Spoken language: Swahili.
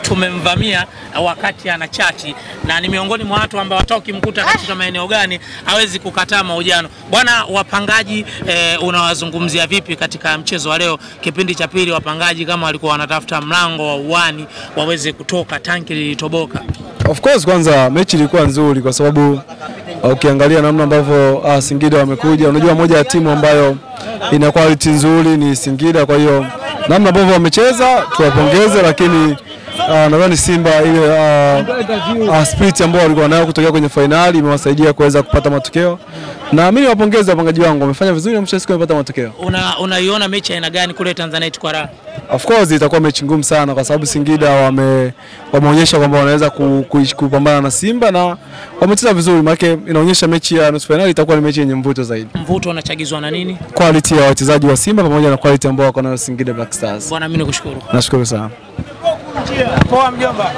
tumemvamia wakati anachachi na ni miongoni mwa watu ambao hata ukimkuta katika maeneo gani hawezi kukataa mahojiano. Bwana, wapangaji unawazungumzia vipi katika mchezo wa leo? Kipindi cha pili wapangaji kama walikuwa wanatafuta mlango wa uani waweze kutoka, tanki lilitoboka. Of course, kwanza mechi ilikuwa nzuri kwa sababu ukiangalia namna ambavyo Singida wamekuja, unajua moja ya timu ambayo ina quality nzuri ni Singida, kwa hiyo namna ambavyo wamecheza tuwapongeze, lakini nadhani Simba ile spirit ambayo walikuwa nayo kutokea kwenye finali imewasaidia kuweza kupata matokeo. Na mimi niwapongeze wapangaji wangu, wamefanya vizuri na mwisho siku wamepata matokeo. Unaiona mechi aina gani kule Tanzanite kwa raha? Of course itakuwa mechi ngumu sana kwa sababu Singida wameonyesha kwamba wanaweza kupambana na Simba na wamecheza vizuri, maana inaonyesha mechi ya nusu finali itakuwa ni mechi yenye mvuto zaidi. Mvuto unachagizwa na nini? Quality ya wachezaji wa Simba pamoja na quality ambao wako nayo Singida Black Stars. Bwana, mimi nikushukuru. Nashukuru sana. Poa mjomba.